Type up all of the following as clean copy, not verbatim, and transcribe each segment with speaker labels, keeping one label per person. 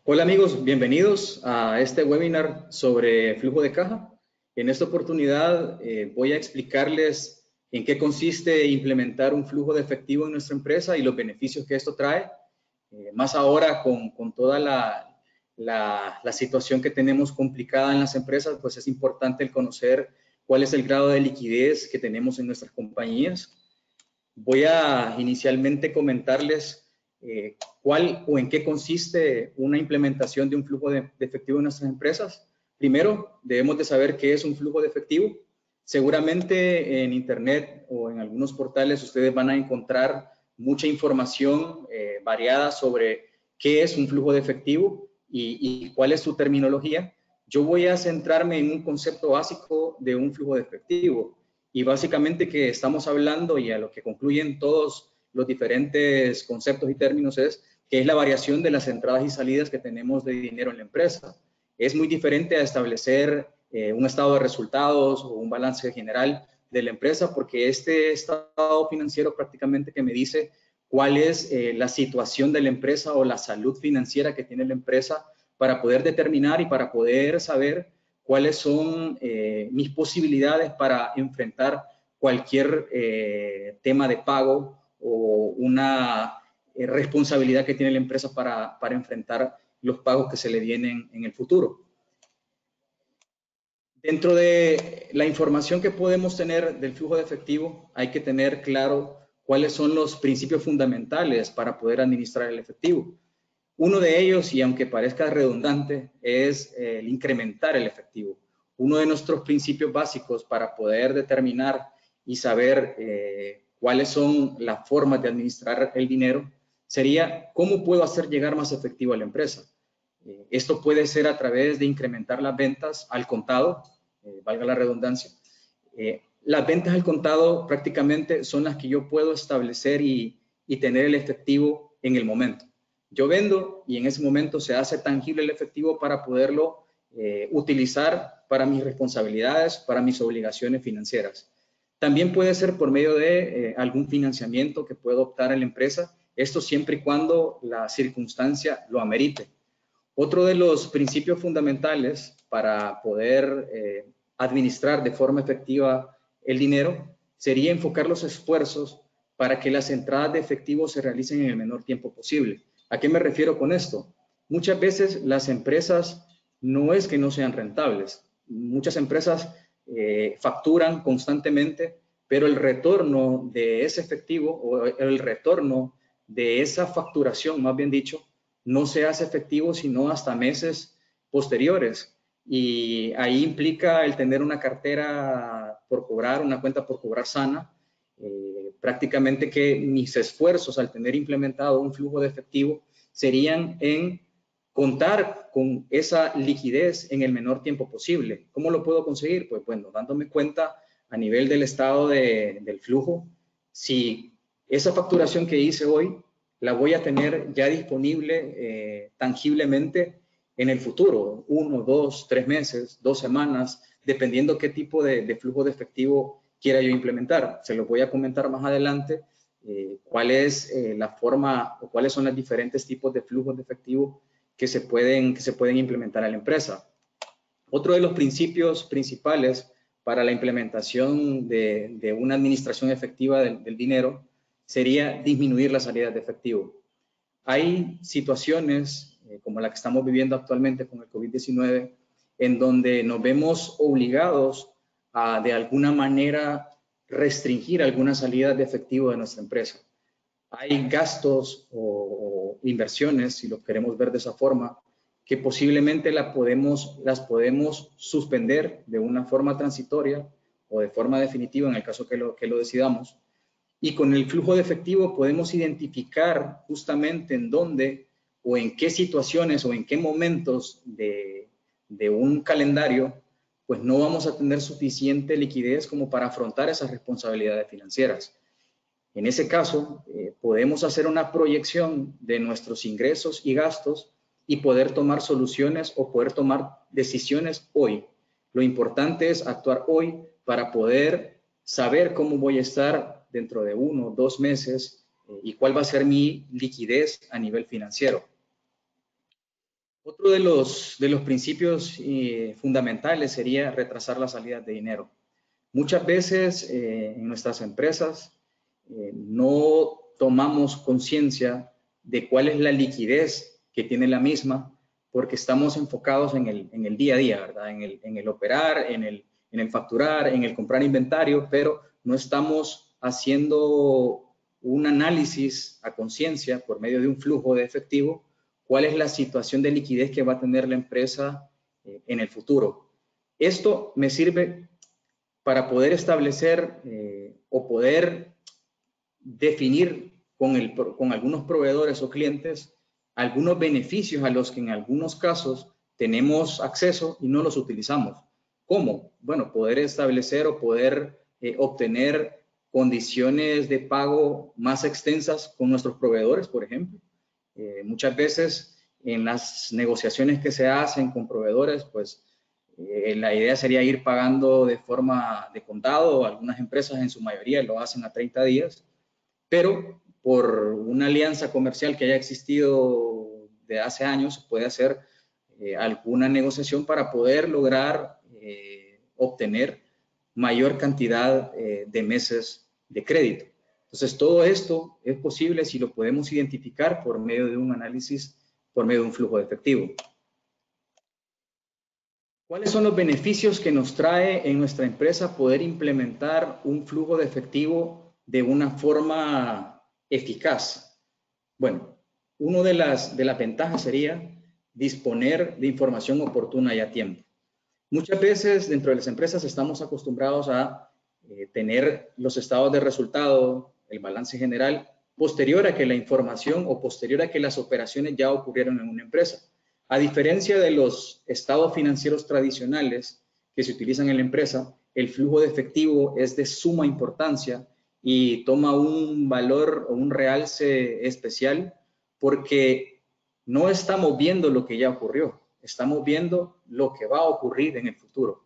Speaker 1: Hola amigos, bienvenidos a este webinar sobre flujo de caja. En esta oportunidad voy a explicarles en qué consiste implementar un flujo de efectivo en nuestra empresa y los beneficios que esto trae. Más ahora con toda la situación que tenemos complicada en las empresas, pues es importante el conocer cuál es el grado de liquidez que tenemos en nuestras compañías. Voy a inicialmente comentarles cuál o en qué consiste una implementación de un flujo de efectivo en nuestras empresas. Primero, debemos de saber qué es un flujo de efectivo. Seguramente en Internet o en algunos portales ustedes van a encontrar mucha información variada sobre qué es un flujo de efectivo y cuál es su terminología. Yo voy a centrarme en un concepto básico de un flujo de efectivo. Y básicamente que estamos hablando y a lo que concluyen todos los diferentes conceptos y términos es que es la variación de las entradas y salidas que tenemos de dinero en la empresa. Es muy diferente a establecer un estado de resultados o un balance general de la empresa porque este estado financiero prácticamente que me dice cuál es la situación de la empresa o la salud financiera que tiene la empresa para poder determinar y para poder saber cuáles son mis posibilidades para enfrentar cualquier tema de pago o una responsabilidad que tiene la empresa para enfrentar los pagos que se le vienen en el futuro. Dentro de la información que podemos tener del flujo de efectivo, hay que tener claro cuáles son los principios fundamentales para poder administrar el efectivo. Uno de ellos, y aunque parezca redundante, es el incrementar el efectivo. Uno de nuestros principios básicos para poder determinar y saber cuáles son las formas de administrar el dinero sería cómo puedo hacer llegar más efectivo a la empresa. Esto puede ser a través de incrementar las ventas al contado, valga la redundancia. Las ventas al contado prácticamente son las que yo puedo establecer y tener el efectivo en el momento. Yo vendo y en ese momento se hace tangible el efectivo para poderlo utilizar para mis responsabilidades, para mis obligaciones financieras. También puede ser por medio de algún financiamiento que pueda optar en la empresa, esto siempre y cuando la circunstancia lo amerite. Otro de los principios fundamentales para poder administrar de forma efectiva el dinero sería enfocar los esfuerzos para que las entradas de efectivo se realicen en el menor tiempo posible. ¿A qué me refiero con esto? Muchas veces las empresas no es que no sean rentables. Muchas empresas facturan constantemente, pero el retorno de ese efectivo o el retorno de esa facturación, más bien dicho, no se hace efectivo sino hasta meses posteriores. Y ahí implica el tener una cartera por cobrar, una cuenta por cobrar sana. Prácticamente que mis esfuerzos al tener implementado un flujo de efectivo serían en contar con esa liquidez en el menor tiempo posible. ¿Cómo lo puedo conseguir? Pues bueno, dándome cuenta a nivel del estado del flujo, si esa facturación que hice hoy la voy a tener ya disponible tangiblemente en el futuro, 1, 2, 3 meses, 2 semanas, dependiendo qué tipo de flujo de efectivo quiera yo implementar. Se los voy a comentar más adelante cuál es la forma o cuáles son los diferentes tipos de flujos de efectivo que se pueden implementar en la empresa. Otro de los principios principales para la implementación de una administración efectiva del dinero sería disminuir las salidas de efectivo. Hay situaciones como la que estamos viviendo actualmente con el COVID-19 en donde nos vemos obligados a de alguna manera restringir algunas salidas de efectivo de nuestra empresa. Hay gastos o inversiones, si lo queremos ver de esa forma, que posiblemente las podemos suspender de una forma transitoria o de forma definitiva en el caso que lo decidamos. Y con el flujo de efectivo podemos identificar justamente en dónde o en qué situaciones o en qué momentos de un calendario pues no vamos a tener suficiente liquidez como para afrontar esas responsabilidades financieras. En ese caso, podemos hacer una proyección de nuestros ingresos y gastos y poder tomar soluciones o poder tomar decisiones hoy. Lo importante es actuar hoy para poder saber cómo voy a estar dentro de 1 o 2 meses y cuál va a ser mi liquidez a nivel financiero. Otro de los principios fundamentales sería retrasar las salidas de dinero. Muchas veces en nuestras empresas no tomamos conciencia de cuál es la liquidez que tiene la misma, porque estamos enfocados en el día a día, ¿verdad? En el operar, en el facturar, en el comprar inventario, pero no estamos haciendo un análisis a conciencia por medio de un flujo de efectivo, cuál es la situación de liquidez que va a tener la empresa en el futuro. Esto me sirve para poder establecer o poder definir con algunos proveedores o clientes algunos beneficios a los que en algunos casos tenemos acceso y no los utilizamos. ¿Cómo? Bueno, poder establecer o poder obtener condiciones de pago más extensas con nuestros proveedores, por ejemplo. Muchas veces en las negociaciones que se hacen con proveedores, pues la idea sería ir pagando de forma de contado. Algunas empresas en su mayoría lo hacen a 30 días, pero por una alianza comercial que haya existido de hace años, se puede hacer alguna negociación para poder lograr obtener mayor cantidad de meses de crédito. Entonces, todo esto es posible si lo podemos identificar por medio de un análisis, por medio de un flujo de efectivo. ¿Cuáles son los beneficios que nos trae en nuestra empresa poder implementar un flujo de efectivo de una forma eficaz? Bueno, una de las ventajas sería disponer de información oportuna y a tiempo. Muchas veces dentro de las empresas estamos acostumbrados a tener los estados de resultado, el balance general, posterior a que la información o posterior a que las operaciones ya ocurrieron en una empresa. A diferencia de los estados financieros tradicionales que se utilizan en la empresa, el flujo de efectivo es de suma importancia y toma un valor o un realce especial porque no estamos viendo lo que ya ocurrió, estamos viendo lo que va a ocurrir en el futuro.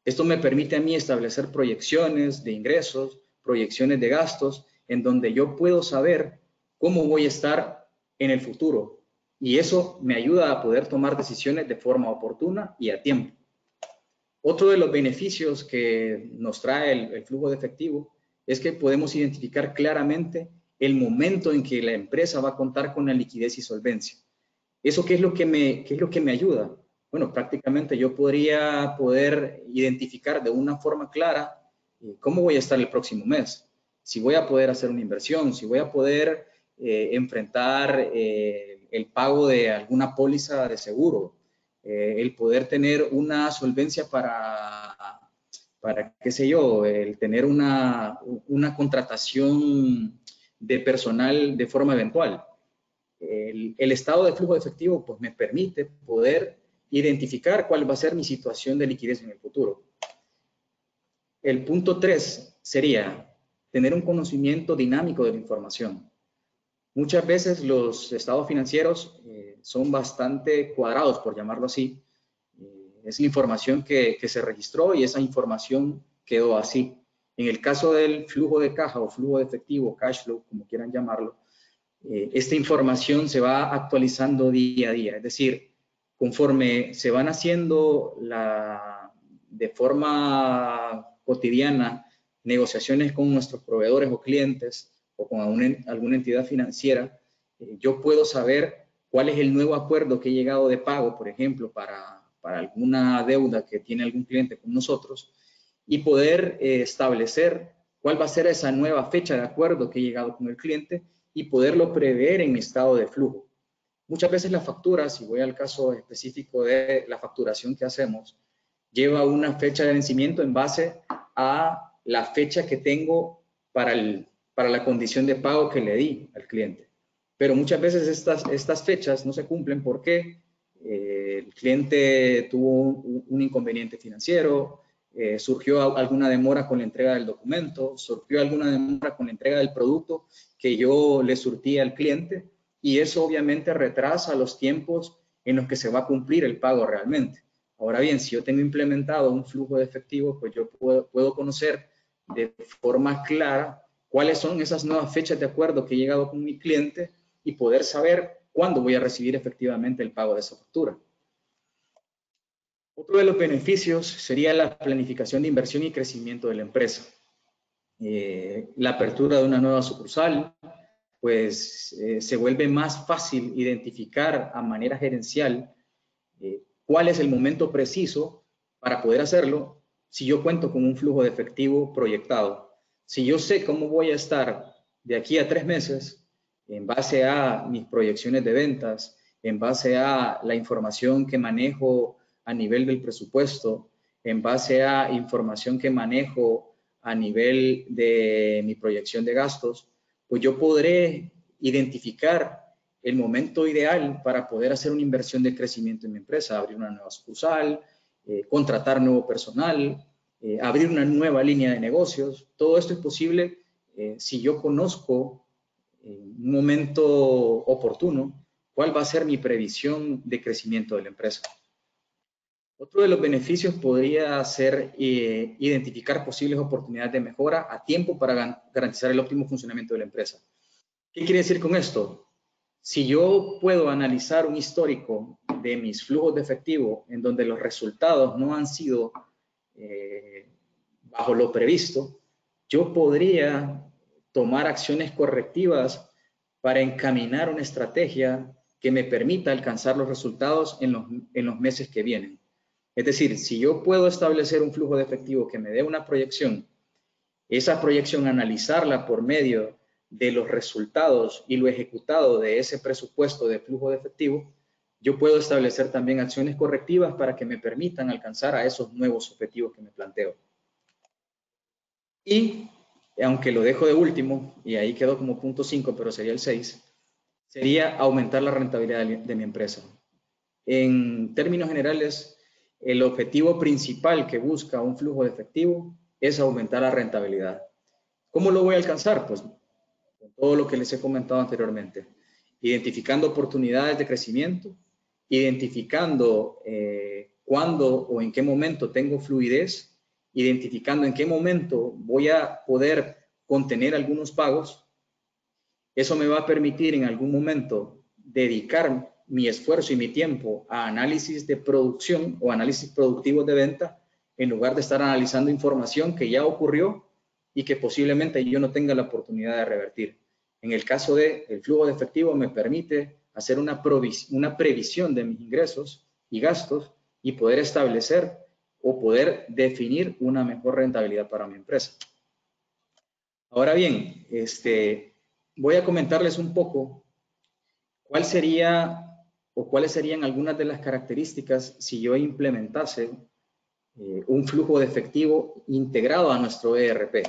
Speaker 1: Esto me permite a mí establecer proyecciones de ingresos, proyecciones de gastos, en donde yo puedo saber cómo voy a estar en el futuro. Y eso me ayuda a poder tomar decisiones de forma oportuna y a tiempo. Otro de los beneficios que nos trae el flujo de efectivo es que podemos identificar claramente el momento en que la empresa va a contar con la liquidez y solvencia. ¿Eso qué es lo que me ayuda? Bueno, prácticamente yo podría poder identificar de una forma clara cómo voy a estar el próximo mes, si voy a poder hacer una inversión, si voy a poder enfrentar el pago de alguna póliza de seguro, el poder tener una solvencia para qué sé yo, el tener una contratación de personal de forma eventual. El estado de flujo de efectivo pues me permite poder identificar cuál va a ser mi situación de liquidez en el futuro. El punto 3 sería tener un conocimiento dinámico de la información. Muchas veces los estados financieros son bastante cuadrados, por llamarlo así. Es la información que se registró y esa información quedó así. En el caso del flujo de caja o flujo de efectivo, cash flow, como quieran llamarlo, esta información se va actualizando día a día. Es decir, conforme se van haciendo de forma cotidiana negociaciones con nuestros proveedores o clientes o con alguna entidad financiera, yo puedo saber cuál es el nuevo acuerdo que he llegado de pago, por ejemplo, para alguna deuda que tiene algún cliente con nosotros y poder establecer cuál va a ser esa nueva fecha de acuerdo que he llegado con el cliente y poderlo prever en mi estado de flujo. Muchas veces las facturas, si voy al caso específico de la facturación que hacemos, lleva una fecha de vencimiento en base a la fecha que tengo para la condición de pago que le di al cliente. Pero muchas veces estas fechas no se cumplen porque el cliente tuvo un inconveniente financiero, surgió alguna demora con la entrega del documento, surgió alguna demora con la entrega del producto que yo le surtí al cliente y eso obviamente retrasa los tiempos en los que se va a cumplir el pago realmente. Ahora bien, si yo tengo implementado un flujo de efectivo, pues yo puedo conocer de forma clara cuáles son esas nuevas fechas de acuerdo que he llegado con mi cliente y poder saber cuándo voy a recibir efectivamente el pago de esa factura. Otro de los beneficios sería la planificación de inversión y crecimiento de la empresa. La apertura de una nueva sucursal, pues se vuelve más fácil identificar a manera gerencial cuál es el momento preciso para poder hacerlo si yo cuento con un flujo de efectivo proyectado. Si yo sé cómo voy a estar de aquí a 3 meses, en base a mis proyecciones de ventas, en base a la información que manejo a nivel del presupuesto, en base a información que manejo a nivel de mi proyección de gastos, pues yo podré identificar el momento ideal para poder hacer una inversión de crecimiento en mi empresa, abrir una nueva sucursal, contratar nuevo personal, abrir una nueva línea de negocios. Todo esto es posible si yo conozco en un momento oportuno cuál va a ser mi previsión de crecimiento de la empresa. Otro de los beneficios podría ser identificar posibles oportunidades de mejora a tiempo para garantizar el óptimo funcionamiento de la empresa. ¿Qué quiere decir con esto? Si yo puedo analizar un histórico de mis flujos de efectivo en donde los resultados no han sido bajo lo previsto, yo podría tomar acciones correctivas para encaminar una estrategia que me permita alcanzar los resultados en los meses que vienen. Es decir, si yo puedo establecer un flujo de efectivo que me dé una proyección, esa proyección analizarla por medio de los resultados y lo ejecutado de ese presupuesto de flujo de efectivo, yo puedo establecer también acciones correctivas para que me permitan alcanzar a esos nuevos objetivos que me planteo. Y, aunque lo dejo de último, y ahí quedó como punto 5, pero sería el 6, sería aumentar la rentabilidad de mi empresa. En términos generales, el objetivo principal que busca un flujo de efectivo es aumentar la rentabilidad. ¿Cómo lo voy a alcanzar? Pues con todo lo que les he comentado anteriormente, identificando oportunidades de crecimiento, identificando cuándo o en qué momento tengo fluidez, identificando en qué momento voy a poder contener algunos pagos. Eso me va a permitir en algún momento dedicar mi esfuerzo y mi tiempo a análisis de producción o análisis productivos de venta, en lugar de estar analizando información que ya ocurrió y que posiblemente yo no tenga la oportunidad de revertir. En el caso del flujo de efectivo me permite hacer una previsión de mis ingresos y gastos y poder establecer o poder definir una mejor rentabilidad para mi empresa. Ahora bien, voy a comentarles un poco cuál sería o cuáles serían algunas de las características si yo implementase un flujo de efectivo integrado a nuestro ERP.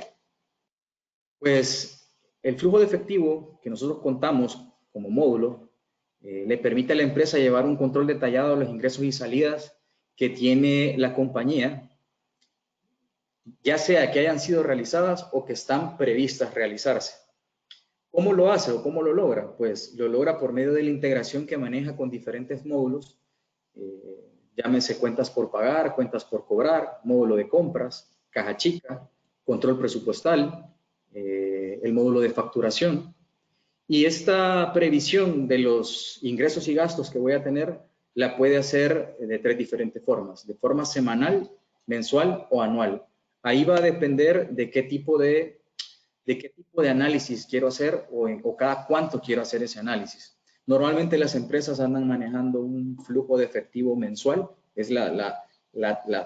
Speaker 1: Pues el flujo de efectivo que nosotros contamos como módulo le permite a la empresa llevar un control detallado de los ingresos y salidas que tiene la compañía, ya sea que hayan sido realizadas o que están previstas realizarse. ¿Cómo lo hace o cómo lo logra? Pues lo logra por medio de la integración que maneja con diferentes módulos, llámese cuentas por pagar, cuentas por cobrar, módulo de compras, caja chica, control presupuestal, el módulo de facturación. Y esta previsión de los ingresos y gastos que voy a tener la puede hacer de 3 diferentes formas, de forma semanal, mensual o anual. Ahí va a depender de qué tipo de análisis quiero hacer o cada cuánto quiero hacer ese análisis. Normalmente las empresas andan manejando un flujo de efectivo mensual, es la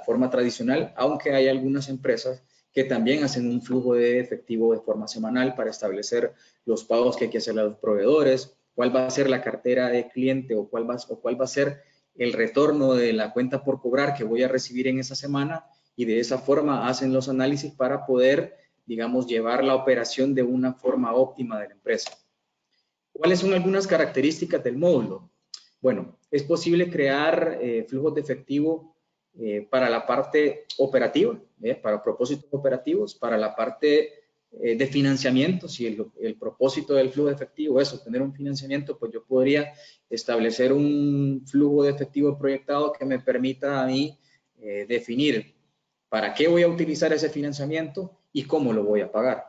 Speaker 1: forma tradicional, aunque hay algunas empresas que también hacen un flujo de efectivo de forma semanal para establecer los pagos que hay que hacer a los proveedores, cuál va a ser la cartera de cliente o cuál va a ser el retorno de la cuenta por cobrar que voy a recibir en esa semana, y de esa forma hacen los análisis para poder, digamos, llevar la operación de una forma óptima de la empresa. ¿Cuáles son algunas características del módulo? Bueno, es posible crear flujos de efectivo para la parte operativa, para propósitos operativos, para la parte de financiamiento. Si el propósito del flujo de efectivo es obtener un financiamiento, pues yo podría establecer un flujo de efectivo proyectado que me permita a mí definir para qué voy a utilizar ese financiamiento y cómo lo voy a pagar.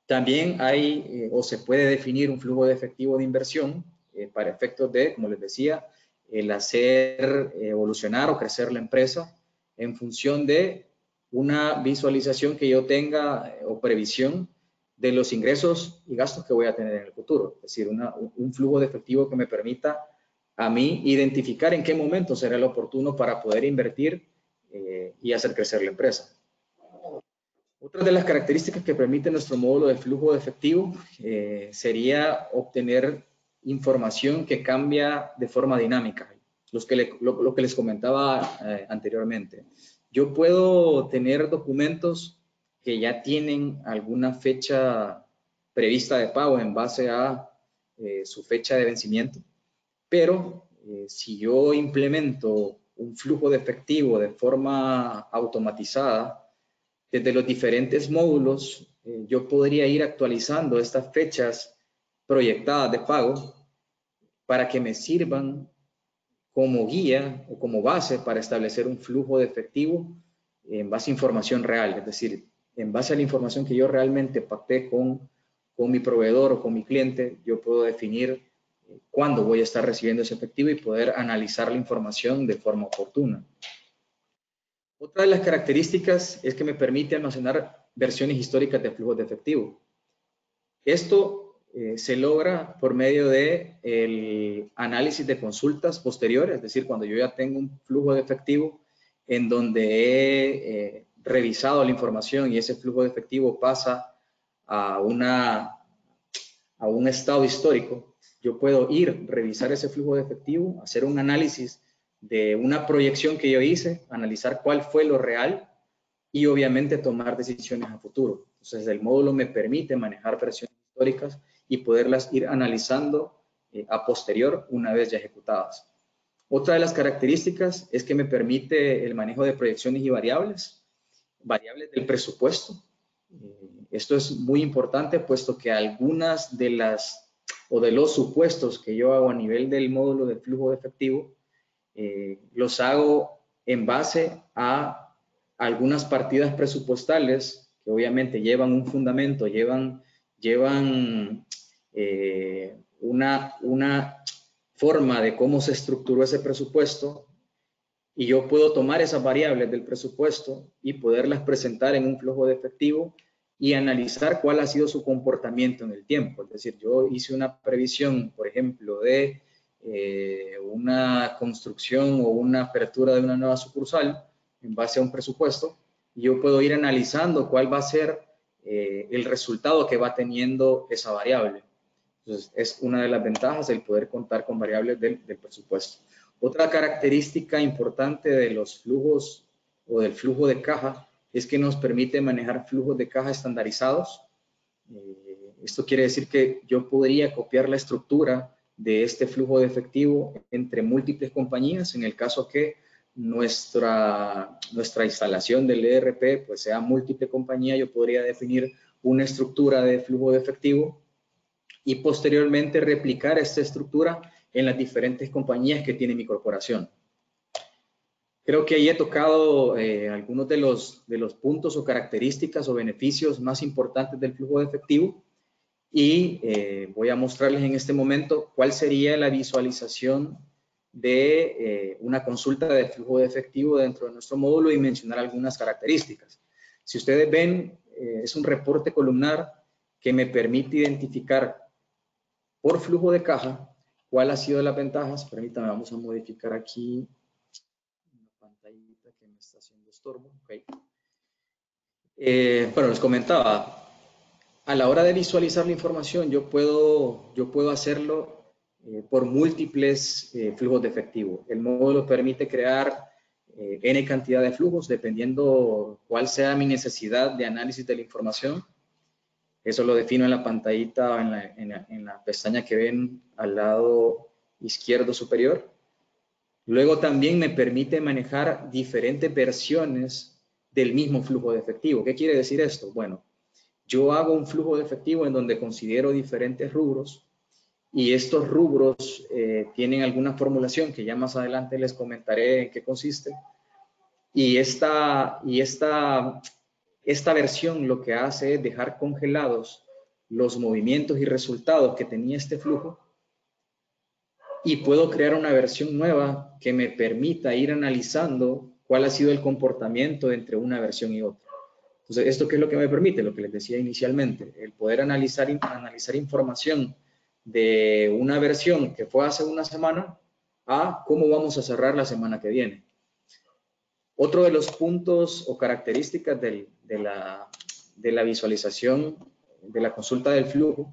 Speaker 1: También hay o se puede definir un flujo de efectivo de inversión para efectos de, como les decía, el hacer evolucionar o crecer la empresa en función de una visualización que yo tenga o previsión de los ingresos y gastos que voy a tener en el futuro. Es decir, un flujo de efectivo que me permita a mí identificar en qué momento será el oportuno para poder invertir y hacer crecer la empresa. Otra de las características que permite nuestro módulo de flujo de efectivo sería obtener información que cambia de forma dinámica. Lo que les comentaba anteriormente. Yo puedo tener documentos que ya tienen alguna fecha prevista de pago en base a su fecha de vencimiento, pero si yo implemento un flujo de efectivo de forma automatizada, desde los diferentes módulos, yo podría ir actualizando estas fechas proyectadas de pago para que me sirvan como guía o como base para establecer un flujo de efectivo en base a información real, es decir, en base a la información que yo realmente pacté con mi proveedor o con mi cliente, yo puedo definir cuándo voy a estar recibiendo ese efectivo y poder analizar la información de forma oportuna. Otra de las características es que me permite almacenar versiones históricas de flujos de efectivo. Esto se logra por medio de el análisis de consultas posteriores, es decir, cuando yo ya tengo un flujo de efectivo en donde he revisado la información y ese flujo de efectivo pasa a un estado histórico, yo puedo ir, revisar ese flujo de efectivo, hacer un análisis de una proyección que yo hice, analizar cuál fue lo real y obviamente tomar decisiones a futuro. Entonces el módulo me permite manejar versiones históricas y poderlas ir analizando a posterior una vez ya ejecutadas. Otra de las características es que me permite el manejo de proyecciones y variables del presupuesto. Esto es muy importante puesto que algunas de los supuestos que yo hago a nivel del módulo de flujo de efectivo los hago en base a algunas partidas presupuestales que obviamente llevan un fundamento, llevan una forma de cómo se estructuró ese presupuesto y yo puedo tomar esas variables del presupuesto y poderlas presentar en un flujo de efectivo y analizar cuál ha sido su comportamiento en el tiempo. Es decir, yo hice una previsión, por ejemplo, de una construcción o una apertura de una nueva sucursal en base a un presupuesto y yo puedo ir analizando cuál va a ser el resultado que va teniendo esa variable. Entonces, es una de las ventajas el poder contar con variables del presupuesto. Otra característica importante de los flujos o del flujo de caja es que nos permite manejar flujos de caja estandarizados. Esto quiere decir que yo podría copiar la estructura de este flujo de efectivo entre múltiples compañías, en el caso que nuestra instalación del ERP pues sea múltiple compañía, yo podría definir una estructura de flujo de efectivo y posteriormente replicar esta estructura en las diferentes compañías que tiene mi corporación. Creo que ahí he tocado algunos de los puntos o características o beneficios más importantes del flujo de efectivo y voy a mostrarles en este momento cuál sería la visualización de una consulta de flujo de efectivo dentro de nuestro módulo y mencionar algunas características. Si ustedes ven, es un reporte columnar que me permite identificar por flujo de caja cuál ha sido las ventajas. Permítanme, vamos a modificar aquí una pantallita que me está haciendo estorbo. Okay. Bueno, les comentaba, a la hora de visualizar la información, yo puedo hacerlo por múltiples flujos de efectivo. El módulo permite crear N cantidad de flujos, dependiendo cuál sea mi necesidad de análisis de la información. Eso lo defino en la pantallita, en la pestaña que ven al lado izquierdo superior. Luego también me permite manejar diferentes versiones del mismo flujo de efectivo. ¿Qué quiere decir esto? Bueno, yo hago un flujo de efectivo en donde considero diferentes rubros y estos rubros tienen alguna formulación que ya más adelante les comentaré en qué consiste. Y esta versión lo que hace es dejar congelados los movimientos y resultados que tenía este flujo y puedo crear una versión nueva que me permita ir analizando cuál ha sido el comportamiento entre una versión y otra. Entonces, ¿esto qué es lo que me permite? Lo que les decía inicialmente, el poder analizar información de una versión que fue hace una semana a cómo vamos a cerrar la semana que viene. Otro de los puntos o características de la visualización de la consulta del flujo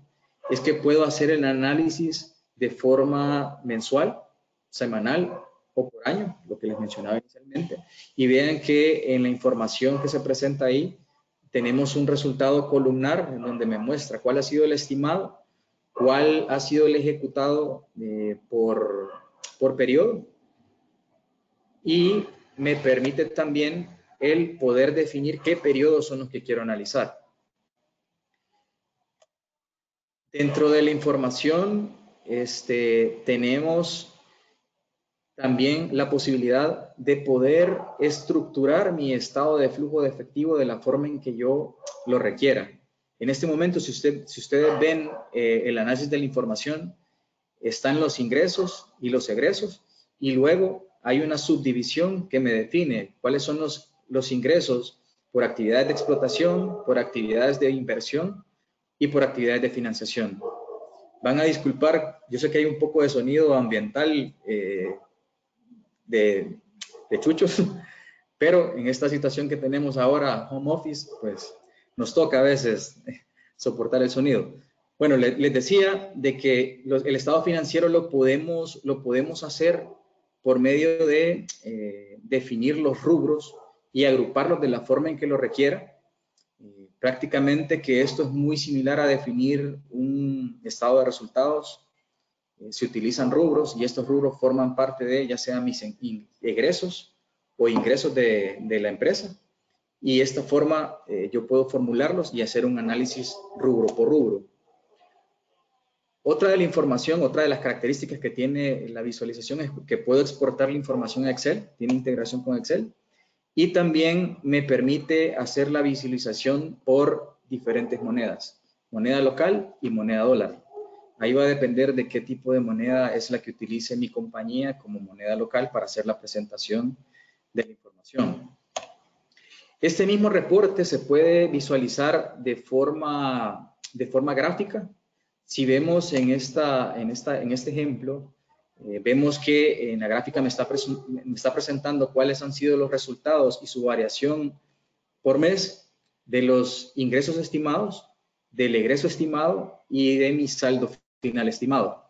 Speaker 1: es que puedo hacer el análisis de forma mensual, semanal o por año, lo que les mencionaba inicialmente, y vean que en la información que se presenta ahí tenemos un resultado columnar en donde me muestra cuál ha sido el estimado, cuál ha sido el ejecutado por periodo, y me permite también el poder definir qué periodos son los que quiero analizar. Dentro de la información tenemos también la posibilidad de poder estructurar mi estado de flujo de efectivo de la forma en que yo lo requiera. En este momento, si ustedes ven el análisis de la información, están los ingresos y los egresos, y luego hay una subdivisión que me define cuáles son los ingresos por actividades de explotación, por actividades de inversión y por actividades de financiación. Van a disculpar, yo sé que hay un poco de sonido ambiental de chuchos, pero en esta situación que tenemos ahora, home office, pues nos toca a veces soportar el sonido. Bueno, les decía de que el estado financiero lo podemos hacer por medio de definir los rubros y agruparlos de la forma en que lo requiera. Prácticamente que esto es muy similar a definir un estado de resultados. Se utilizan rubros y estos rubros forman parte de ya sea mis egresos o ingresos de la empresa. Y de esta forma yo puedo formularlos y hacer un análisis rubro por rubro. Otra de la información, otra de las características que tiene la visualización es que puedo exportar la información a Excel, tiene integración con Excel, y también me permite hacer la visualización por diferentes monedas, moneda local y moneda dólar. Ahí va a depender de qué tipo de moneda es la que utilice mi compañía como moneda local para hacer la presentación de la información. Este mismo reporte se puede visualizar de forma gráfica. Si vemos en este ejemplo, vemos que en la gráfica me está presentando cuáles han sido los resultados y su variación por mes de los ingresos estimados, del egreso estimado y de mi saldo final estimado.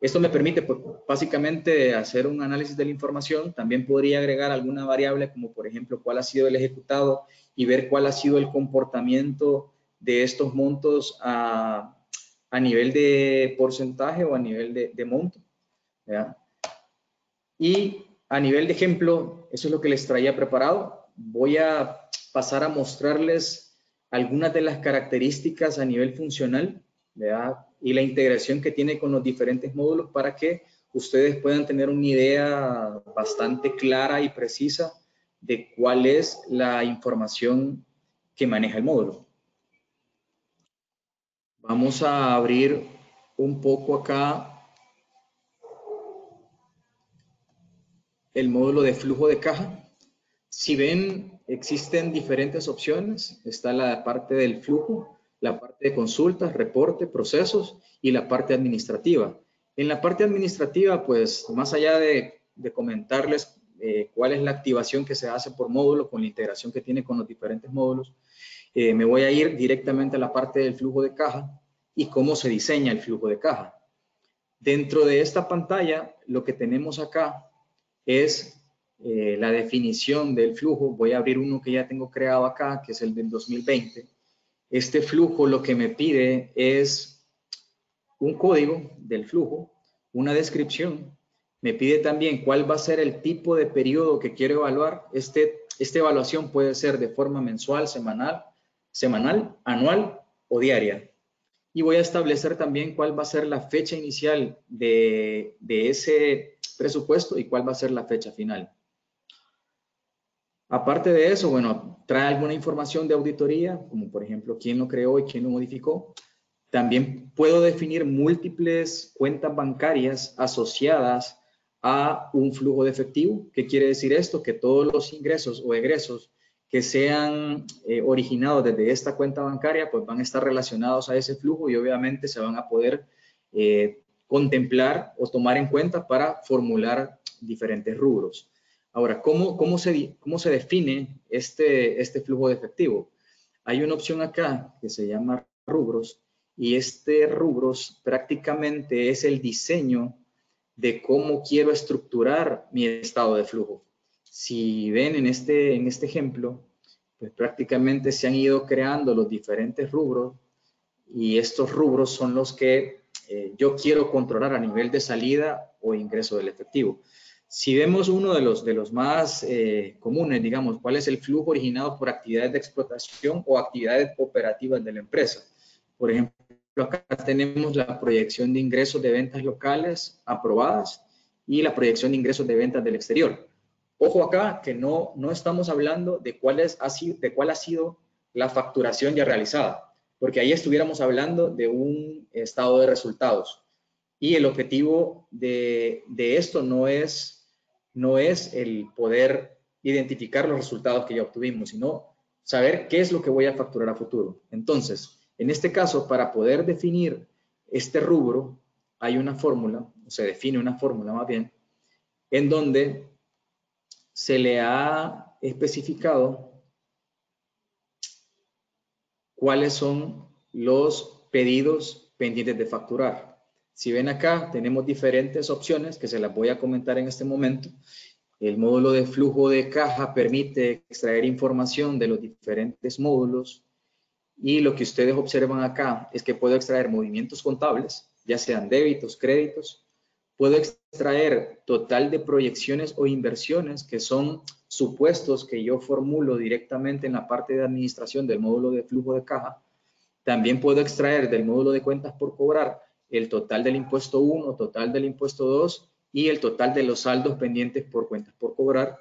Speaker 1: Esto me permite, pues, básicamente hacer un análisis de la información. También podría agregar alguna variable como, por ejemplo, cuál ha sido el ejecutado y ver cuál ha sido el comportamiento de estos montos a nivel de porcentaje o a nivel de monto, ¿verdad? Y a nivel de ejemplo, eso es lo que les traía preparado. Voy a pasar a mostrarles algunas de las características a nivel funcional, ¿verdad? Y la integración que tiene con los diferentes módulos para que ustedes puedan tener una idea bastante clara y precisa de cuál es la información que maneja el módulo. Vamos a abrir un poco acá el módulo de flujo de caja. Si ven, existen diferentes opciones. Está la parte del flujo, la parte de consultas, reporte, procesos y la parte administrativa. En la parte administrativa, pues, más allá de comentarles cuál es la activación que se hace por módulo con la integración que tiene con los diferentes módulos, me voy a ir directamente a la parte del flujo de caja y cómo se diseña el flujo de caja. Dentro de esta pantalla, lo que tenemos acá es la definición del flujo. Voy a abrir uno que ya tengo creado acá, que es el del 2020. Este flujo lo que me pide es un código del flujo, una descripción. Me pide también cuál va a ser el tipo de periodo que quiero evaluar. Esta evaluación puede ser de forma mensual, semanal, anual o diaria. Y voy a establecer también cuál va a ser la fecha inicial de ese presupuesto y cuál va a ser la fecha final. Aparte de eso, bueno, trae alguna información de auditoría, como por ejemplo quién lo creó y quién lo modificó. También puedo definir múltiples cuentas bancarias asociadas a un flujo de efectivo. ¿Qué quiere decir esto? Que todos los ingresos o egresos que sean originados desde esta cuenta bancaria, pues van a estar relacionados a ese flujo y obviamente se van a poder contemplar o tomar en cuenta para formular diferentes rubros. Ahora, ¿cómo se define este flujo de efectivo? Hay una opción acá que se llama rubros, y este rubros prácticamente es el diseño de cómo quiero estructurar mi estado de flujo. Si ven en este ejemplo, pues prácticamente se han ido creando los diferentes rubros, y estos rubros son los que yo quiero controlar a nivel de salida o ingreso del efectivo. Si vemos uno de los más comunes, digamos, ¿cuál es el flujo originado por actividades de explotación o actividades operativas de la empresa? Por ejemplo, acá tenemos la proyección de ingresos de ventas locales aprobadas y la proyección de ingresos de ventas del exterior. Ojo acá que no estamos hablando de cuál ha sido la facturación ya realizada, porque ahí estuviéramos hablando de un estado de resultados. Y el objetivo de esto no es el poder identificar los resultados que ya obtuvimos, sino saber qué es lo que voy a facturar a futuro. Entonces, en este caso, para poder definir este rubro, hay una fórmula, o se define una fórmula más bien, en donde se le ha especificado cuáles son los pedidos pendientes de facturar. Si ven acá, tenemos diferentes opciones que se las voy a comentar en este momento. El módulo de flujo de caja permite extraer información de los diferentes módulos, y lo que ustedes observan acá es que puedo extraer movimientos contables, ya sean débitos, créditos. Puedo extraer total de proyecciones o inversiones, que son supuestos que yo formulo directamente en la parte de administración del módulo de flujo de caja. También puedo extraer del módulo de cuentas por cobrar el total del impuesto 1, total del impuesto 2 y el total de los saldos pendientes por cuentas por cobrar.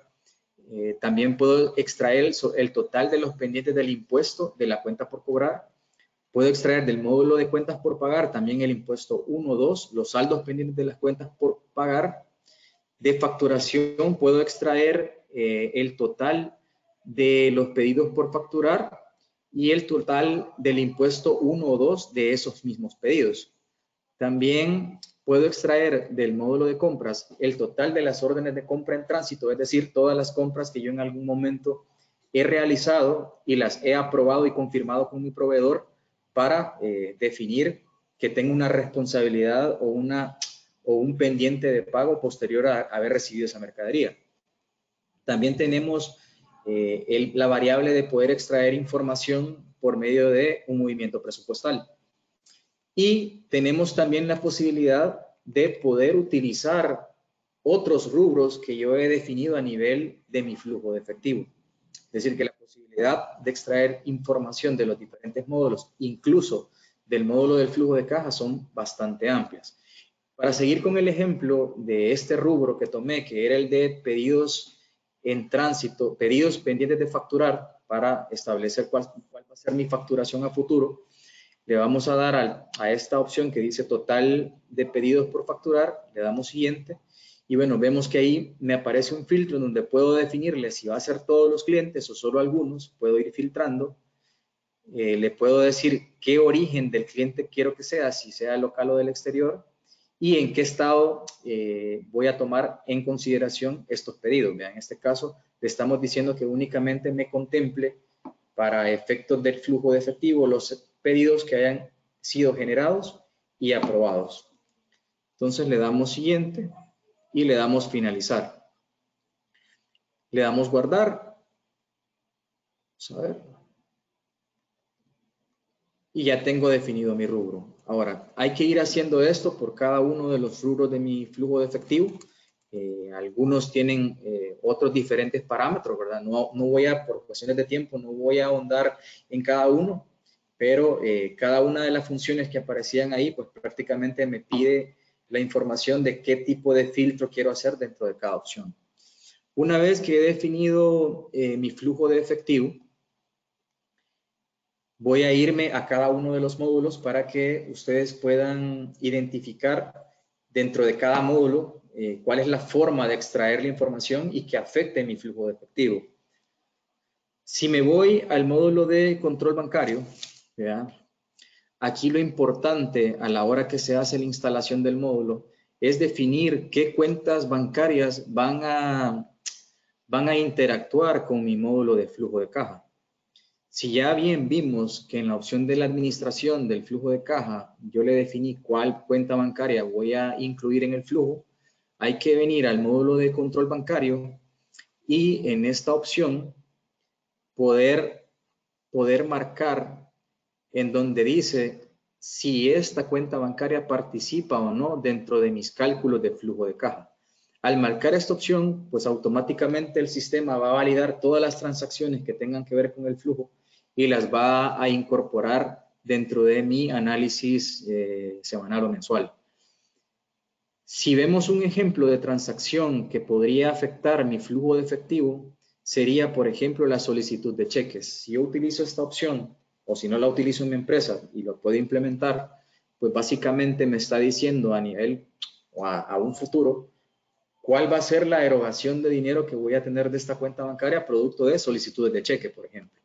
Speaker 1: También puedo extraer el total de los pendientes del impuesto de la cuenta por cobrar. Puedo extraer del módulo de cuentas por pagar también el impuesto 1, 2, los saldos pendientes de las cuentas por pagar. De facturación puedo extraer el total de los pedidos por facturar y el total del impuesto 1 o 2 de esos mismos pedidos. También puedo extraer del módulo de compras el total de las órdenes de compra en tránsito, es decir, todas las compras que yo en algún momento he realizado y las he aprobado y confirmado con mi proveedor para definir que tengo una responsabilidad o un pendiente de pago posterior a haber recibido esa mercadería. También tenemos la variable de poder extraer información por medio de un movimiento presupuestal. Y tenemos también la posibilidad de poder utilizar otros rubros que yo he definido a nivel de mi flujo de efectivo. Es decir, que la posibilidad de extraer información de los diferentes módulos, incluso del módulo del flujo de caja, son bastante amplias. Para seguir con el ejemplo de este rubro que tomé, que era el de pedidos en tránsito, pedidos pendientes de facturar, para establecer cuál va a ser mi facturación a futuro, le vamos a dar a esta opción que dice total de pedidos por facturar, le damos siguiente, y bueno, vemos que ahí me aparece un filtro donde puedo definirle si va a ser todos los clientes o solo algunos. Puedo ir filtrando, le puedo decir qué origen del cliente quiero que sea, si sea local o del exterior, y en qué estado voy a tomar en consideración estos pedidos. Vean, en este caso le estamos diciendo que únicamente me contemple para efectos del flujo de efectivo los pedidos que hayan sido generados y aprobados. Entonces le damos siguiente y le damos finalizar. Le damos guardar. Vamos a ver. Y ya tengo definido mi rubro. Ahora, hay que ir haciendo esto por cada uno de los rubros de mi flujo de efectivo. Algunos tienen otros diferentes parámetros, ¿verdad? No voy a, por cuestiones de tiempo, no voy a ahondar en cada uno, pero cada una de las funciones que aparecían ahí, pues prácticamente me pide la información de qué tipo de filtro quiero hacer dentro de cada opción. Una vez que he definido mi flujo de efectivo, Voy a irme a cada uno de los módulos para que ustedes puedan identificar dentro de cada módulo cuál es la forma de extraer la información y que afecte mi flujo de efectivo. Si me voy al módulo de control bancario, ¿ya? Aquí lo importante a la hora que se hace la instalación del módulo es definir qué cuentas bancarias van a interactuar con mi módulo de flujo de caja. Si ya bien vimos que en la opción de la administración del flujo de caja yo le definí cuál cuenta bancaria voy a incluir en el flujo, hay que venir al módulo de control bancario y en esta opción poder marcar en donde dice si esta cuenta bancaria participa o no dentro de mis cálculos de flujo de caja. Al marcar esta opción, pues automáticamente el sistema va a validar todas las transacciones que tengan que ver con el flujo y las va a incorporar dentro de mi análisis semanal o mensual. Si vemos un ejemplo de transacción que podría afectar mi flujo de efectivo, sería, por ejemplo, la solicitud de cheques. Si yo utilizo esta opción o si no la utilizo en mi empresa y lo puedo implementar, pues básicamente me está diciendo a nivel o a un futuro cuál va a ser la erogación de dinero que voy a tener de esta cuenta bancaria producto de solicitudes de cheque, por ejemplo.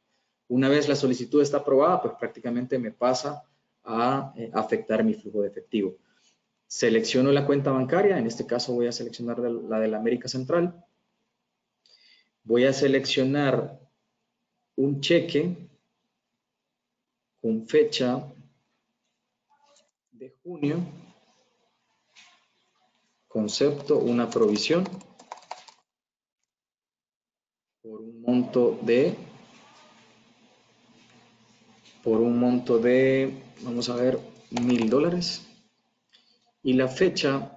Speaker 1: Una vez la solicitud está aprobada, pues prácticamente me pasa a afectar mi flujo de efectivo. Selecciono la cuenta bancaria, en este caso voy a seleccionar la de la América Central. Voy a seleccionar un cheque con fecha de junio, concepto, una provisión por un monto de, vamos a ver, $1000. Y la fecha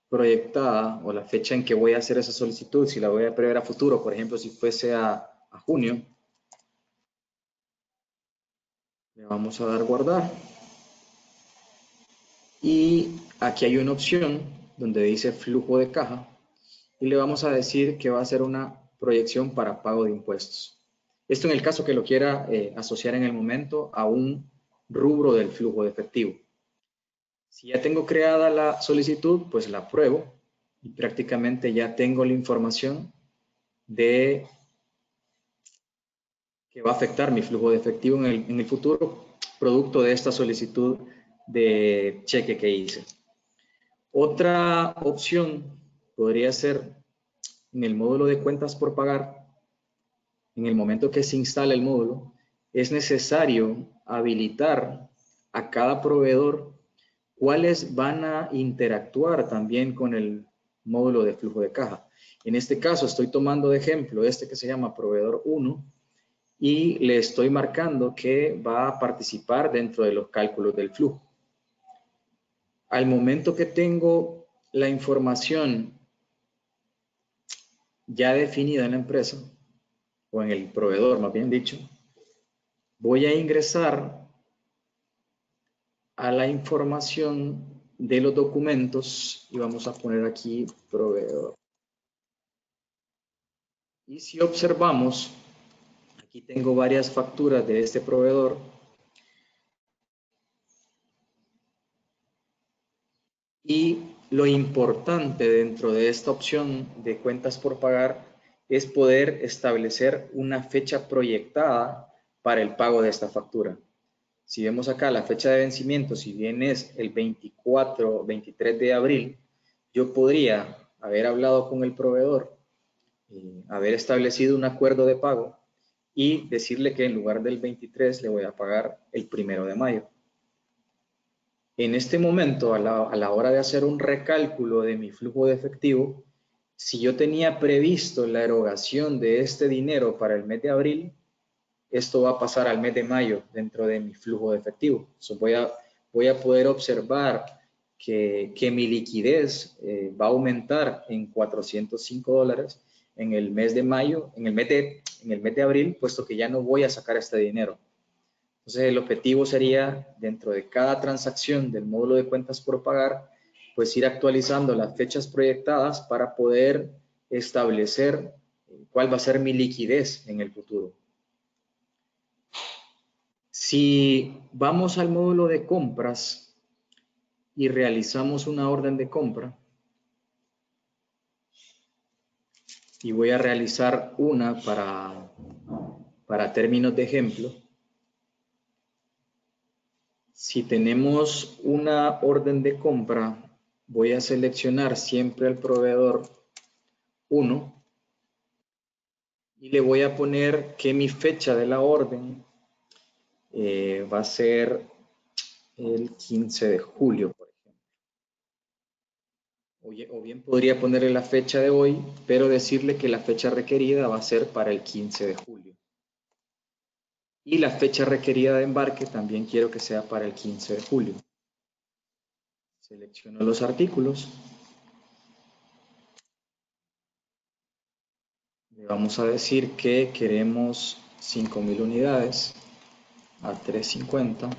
Speaker 1: proyectada o la fecha en que voy a hacer esa solicitud, si la voy a prever a futuro, por ejemplo, si fuese a junio, le vamos a dar guardar. Y aquí hay una opción donde dice flujo de caja y le vamos a decir que va a ser una proyección para pago de impuestos. Esto en el caso que lo quiera asociar en el momento a un rubro del flujo de efectivo. Si ya tengo creada la solicitud, pues la apruebo y prácticamente ya tengo la información de que va a afectar mi flujo de efectivo en el futuro, producto de esta solicitud de cheque que hice. Otra opción podría ser en el módulo de cuentas por pagar. En el momento que se instala el módulo, es necesario habilitar a cada proveedor cuáles van a interactuar también con el módulo de flujo de caja. En este caso estoy tomando de ejemplo este que se llama proveedor 1 y le estoy marcando que va a participar dentro de los cálculos del flujo. Al momento que tengo la información ya definida en la empresa, o en el proveedor más bien dicho, voy a ingresar a la información de los documentos y vamos a poner aquí proveedor. Y si observamos, aquí tengo varias facturas de este proveedor. Y lo importante dentro de esta opción de cuentas por pagar es poder establecer una fecha proyectada para el pago de esta factura. Si vemos acá la fecha de vencimiento, si bien es el 24, 23 de abril, yo podría haber hablado con el proveedor, haber establecido un acuerdo de pago y decirle que en lugar del 23 le voy a pagar el 1 de mayo. En este momento, a la hora de hacer un recálculo de mi flujo de efectivo, si yo tenía previsto la erogación de este dinero para el mes de abril, esto va a pasar al mes de mayo dentro de mi flujo de efectivo. So voy a poder observar que mi liquidez va a aumentar en $405 en el mes de mayo, en el mes de abril, puesto que ya no voy a sacar este dinero. Entonces el objetivo sería, dentro de cada transacción del módulo de cuentas por pagar, pues ir actualizando las fechas proyectadas para poder establecer cuál va a ser mi liquidez en el futuro. Si vamos al módulo de compras y realizamos una orden de compra, y voy a realizar una para términos de ejemplo. Si tenemos una orden de compra, voy a seleccionar siempre al proveedor 1 y le voy a poner que mi fecha de la orden va a ser el 15 de julio, por ejemplo. O bien podría ponerle la fecha de hoy, pero decirle que la fecha requerida va a ser para el 15 de julio. Y la fecha requerida de embarque también quiero que sea para el 15 de julio. Selecciono los artículos. Le vamos a decir que queremos 5.000 unidades a $3.50.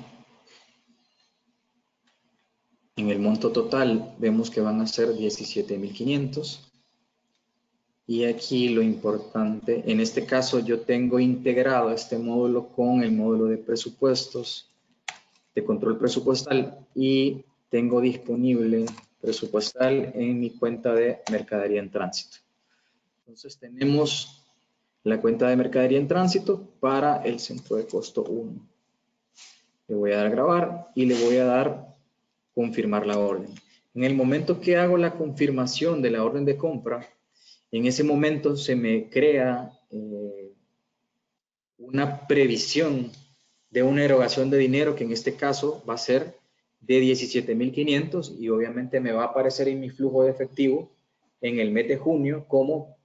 Speaker 1: En el monto total vemos que van a ser 17.500. Y aquí lo importante, en este caso yo tengo integrado este módulo con el módulo de presupuestos, de control presupuestal, y tengo disponible presupuestal en mi cuenta de mercadería en tránsito. Entonces tenemos la cuenta de mercadería en tránsito para el centro de costo 1. Le voy a dar grabar y le voy a dar confirmar la orden. En el momento que hago la confirmación de la orden de compra, en ese momento se me crea una previsión de una erogación de dinero que en este caso va a ser de 17.500 y obviamente me va a aparecer en mi flujo de efectivo en el mes de junio como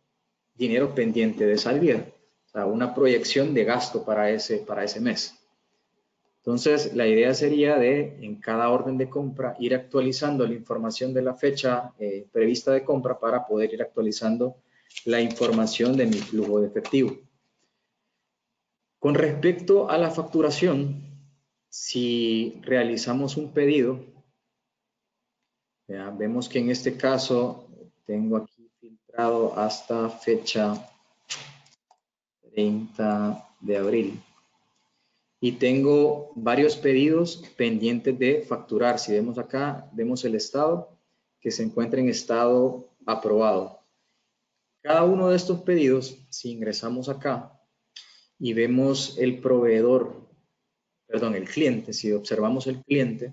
Speaker 1: dinero pendiente de salida, o sea, una proyección de gasto para ese mes. Entonces, la idea sería de, en cada orden de compra, ir actualizando la información de la fecha prevista de compra para poder ir actualizando la información de mi flujo de efectivo. Con respecto a la facturación, si realizamos un pedido, ya, vemos que en este caso tengo aquí filtrado hasta fecha 30 de abril. Y tengo varios pedidos pendientes de facturar. Si vemos acá, vemos el estado que se encuentra en estado aprobado. Cada uno de estos pedidos, si ingresamos acá y vemos el proveedor, perdón, el cliente, si observamos el cliente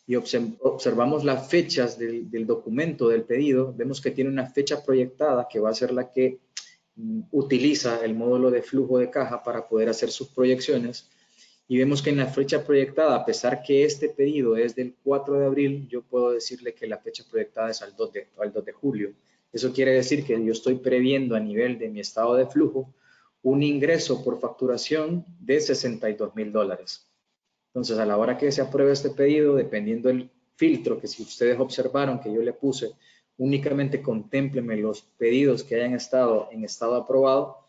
Speaker 1: y observamos las fechas del documento del pedido, vemos que tiene una fecha proyectada que va a ser la que utiliza el módulo de flujo de caja para poder hacer sus proyecciones. Y vemos que en la fecha proyectada, a pesar que este pedido es del 4 de abril, yo puedo decirle que la fecha proyectada es al 2 de julio. Eso quiere decir que yo estoy previendo a nivel de mi estado de flujo un ingreso por facturación de $62.000. Entonces, a la hora que se apruebe este pedido, dependiendo del filtro que si ustedes observaron que yo le puse, únicamente contémpleme los pedidos que hayan estado en estado aprobado.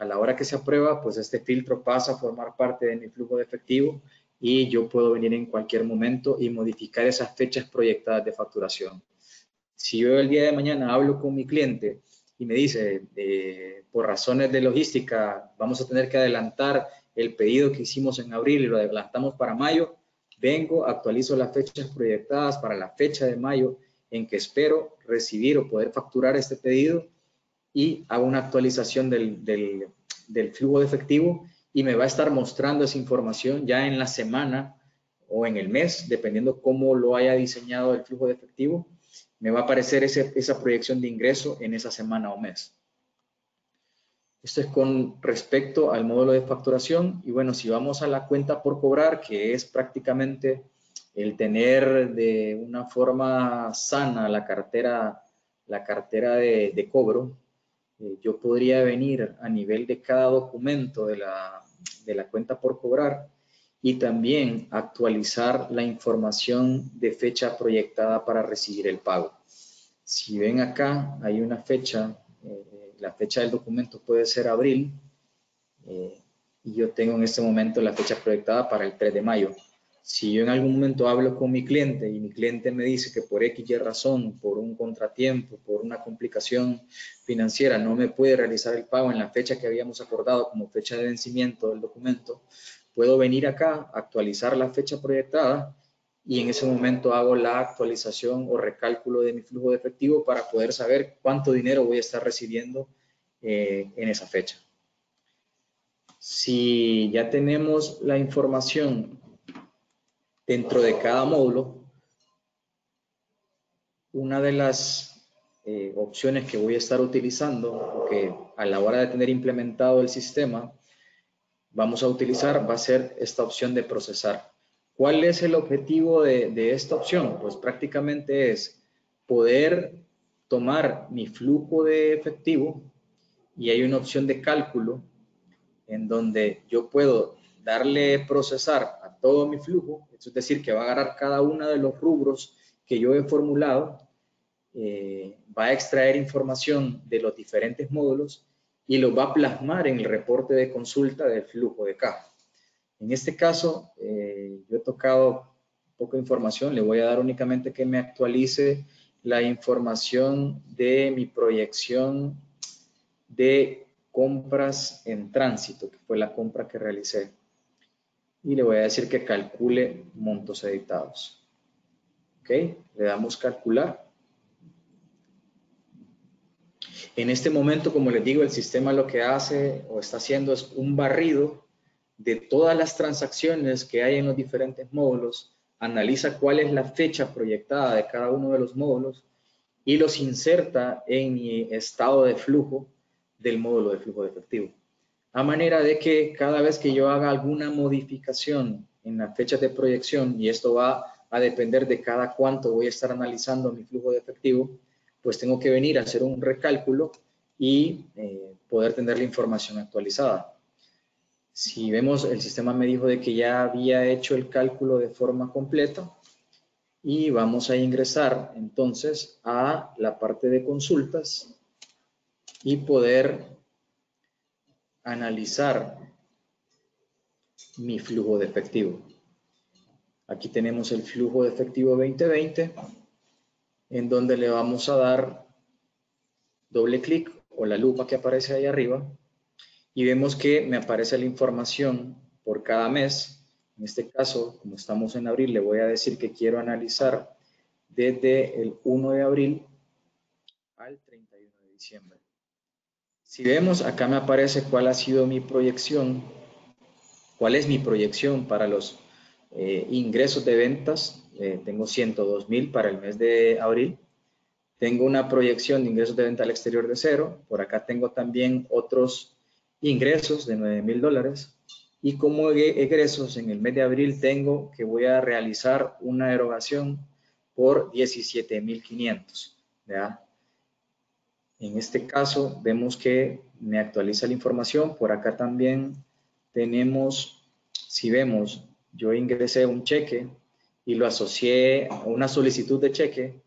Speaker 1: A la hora que se aprueba, pues este filtro pasa a formar parte de mi flujo de efectivo y yo puedo venir en cualquier momento y modificar esas fechas proyectadas de facturación. Si yo el día de mañana hablo con mi cliente y me dice, por razones de logística, vamos a tener que adelantar el pedido que hicimos en abril y lo adelantamos para mayo, vengo, actualizo las fechas proyectadas para la fecha de mayo en que espero recibir o poder facturar este pedido y hago una actualización del flujo de efectivo y me va a estar mostrando esa información ya en la semana o en el mes, dependiendo cómo lo haya diseñado el flujo de efectivo, me va a aparecer esa proyección de ingreso en esa semana o mes. Esto es con respecto al módulo de facturación. Y bueno, si vamos a la cuenta por cobrar, que es prácticamente el tener de una forma sana la cartera de cobro, yo podría venir a nivel de cada documento de la cuenta por cobrar y también actualizar la información de fecha proyectada para recibir el pago. Si ven acá, hay una fecha, la fecha del documento puede ser abril, y yo tengo en este momento la fecha proyectada para el 3 de mayo. Si yo en algún momento hablo con mi cliente y mi cliente me dice que por X y razón, por un contratiempo, por una complicación financiera, no me puede realizar el pago en la fecha que habíamos acordado como fecha de vencimiento del documento, puedo venir acá, actualizar la fecha proyectada y en ese momento hago la actualización o recálculo de mi flujo de efectivo para poder saber cuánto dinero voy a estar recibiendo en esa fecha. Si ya tenemos la información dentro de cada módulo, una de las opciones que voy a estar utilizando, o que a la hora de tener implementado el sistema, vamos a utilizar, va a ser esta opción de procesar. ¿Cuál es el objetivo de esta opción? Pues prácticamente es poder tomar mi flujo de efectivo y hay una opción de cálculo en donde yo puedo darle procesar a todo mi flujo, es decir, que va a agarrar cada uno de los rubros que yo he formulado, va a extraer información de los diferentes módulos y lo va a plasmar en el reporte de consulta del flujo de caja. En este caso, yo he tocado poca información, le voy a dar únicamente que me actualice la información de mi proyección de compras en tránsito, que fue la compra que realicé. Y le voy a decir que calcule montos editados. ¿Ok? Le damos calcular. En este momento, como les digo, el sistema lo que hace o está haciendo es un barrido de todas las transacciones que hay en los diferentes módulos, analiza cuál es la fecha proyectada de cada uno de los módulos y los inserta en mi estado de flujo del módulo de flujo de efectivo. A manera de que cada vez que yo haga alguna modificación en la fecha de proyección, y esto va a depender de cada cuánto voy a estar analizando mi flujo de efectivo, pues tengo que venir a hacer un recálculo y poder tener la información actualizada. Si vemos, el sistema me dijo de que ya había hecho el cálculo de forma completa y vamos a ingresar entonces a la parte de consultas y poder analizar mi flujo de efectivo. Aquí tenemos el flujo de efectivo 2020, en donde le vamos a dar doble clic o la lupa que aparece ahí arriba y vemos que me aparece la información por cada mes. En este caso, como estamos en abril, le voy a decir que quiero analizar desde el 1 de abril al 31 de diciembre. Si vemos, acá me aparece cuál ha sido mi proyección, cuál es mi proyección para los ingresos de ventas. Tengo 102,000 para el mes de abril. Tengo una proyección de ingresos de venta al exterior de 0. Por acá tengo también otros ingresos de $9,000. Y como egresos en el mes de abril tengo que voy a realizar una erogación por 17,500. ¿Ya? En este caso vemos que me actualiza la información. Por acá también tenemos, si vemos, yo ingresé un cheque y lo asocié a una solicitud de cheque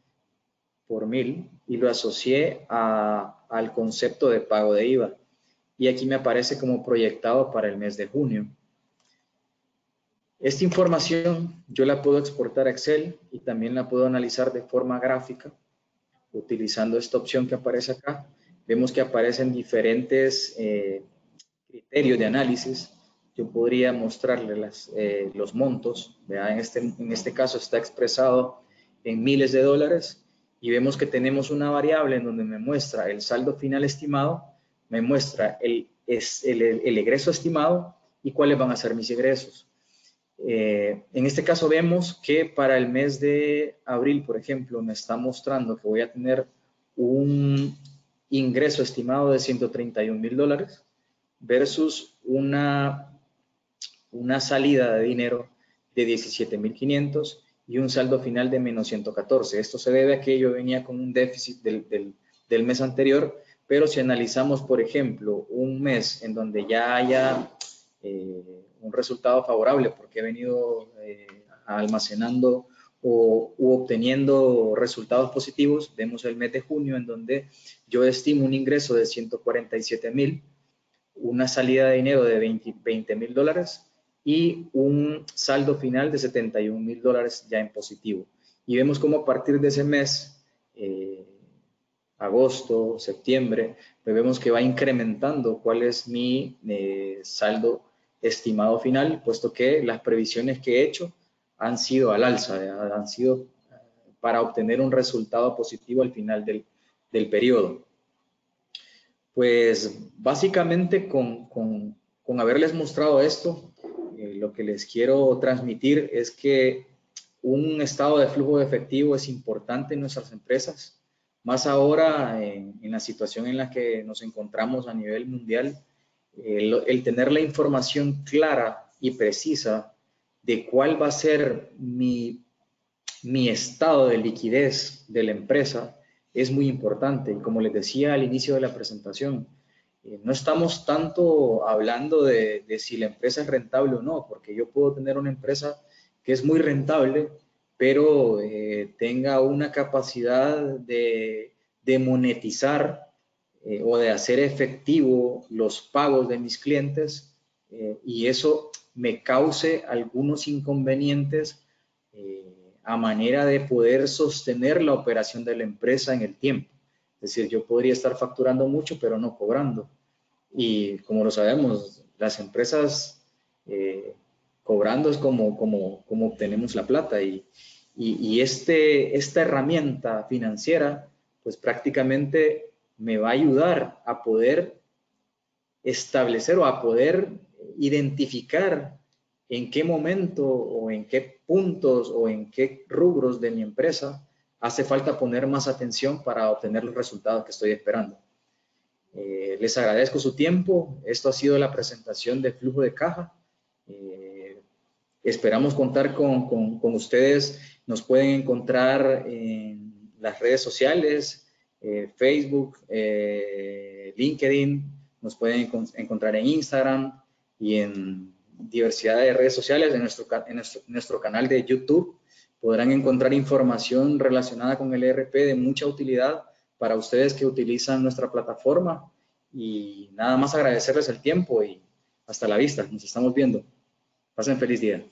Speaker 1: por 1,000 y lo asocié al concepto de pago de IVA. Y aquí me aparece como proyectado para el mes de junio. Esta información yo la puedo exportar a Excel y también la puedo analizar de forma gráfica utilizando esta opción que aparece acá. Vemos que aparecen diferentes criterios de análisis. Yo podría mostrarle los montos. ¿Verdad? En este caso está expresado en miles de dólares y vemos que tenemos una variable en donde me muestra el saldo final estimado, me muestra el egreso estimado y cuáles van a ser mis egresos. En este caso vemos que para el mes de abril, por ejemplo, me está mostrando que voy a tener un ingreso estimado de $131,000 versus una salida de dinero de 17,500 y un saldo final de menos 114. Esto se debe a que yo venía con un déficit del mes anterior, pero si analizamos, por ejemplo, un mes en donde ya haya un resultado favorable porque he venido almacenando u obteniendo resultados positivos, vemos el mes de junio en donde yo estimo un ingreso de 147,000, una salida de dinero de $20,000 y un saldo final de $71,000 ya en positivo. Y vemos cómo a partir de ese mes, agosto, septiembre, pues vemos que va incrementando cuál es mi saldo estimado final, puesto que las previsiones que he hecho han sido al alza, han sido para obtener un resultado positivo al final del periodo. Pues básicamente con haberles mostrado esto, lo que les quiero transmitir es que un estado de flujo de efectivo es importante en nuestras empresas, más ahora en la situación en la que nos encontramos a nivel mundial. El tener la información clara y precisa de cuál va a ser mi estado de liquidez de la empresa es muy importante. Y como les decía al inicio de la presentación, no estamos tanto hablando de si la empresa es rentable o no, porque yo puedo tener una empresa que es muy rentable, pero tenga una capacidad de monetizar o de hacer efectivo los pagos de mis clientes, y eso me cause algunos inconvenientes a manera de poder sostener la operación de la empresa en el tiempo. Es decir, yo podría estar facturando mucho, pero no cobrando. Y como lo sabemos, las empresas cobrando es como obtenemos la plata. Y esta herramienta financiera, pues prácticamente me va a ayudar a poder establecer o a poder identificar en qué momento o en qué puntos o en qué rubros de mi empresa hace falta poner más atención para obtener los resultados que estoy esperando. Les agradezco su tiempo. Esto ha sido la presentación de flujo de caja. Esperamos contar con ustedes. Nos pueden encontrar en las redes sociales, Facebook, LinkedIn. Nos pueden encontrar en Instagram y en diversidad de redes sociales. En nuestro canal de YouTube podrán encontrar información relacionada con el ERP de mucha utilidad para ustedes que utilizan nuestra plataforma. Y nada más agradecerles el tiempo y hasta la vista. Nos estamos viendo. Pasen feliz día.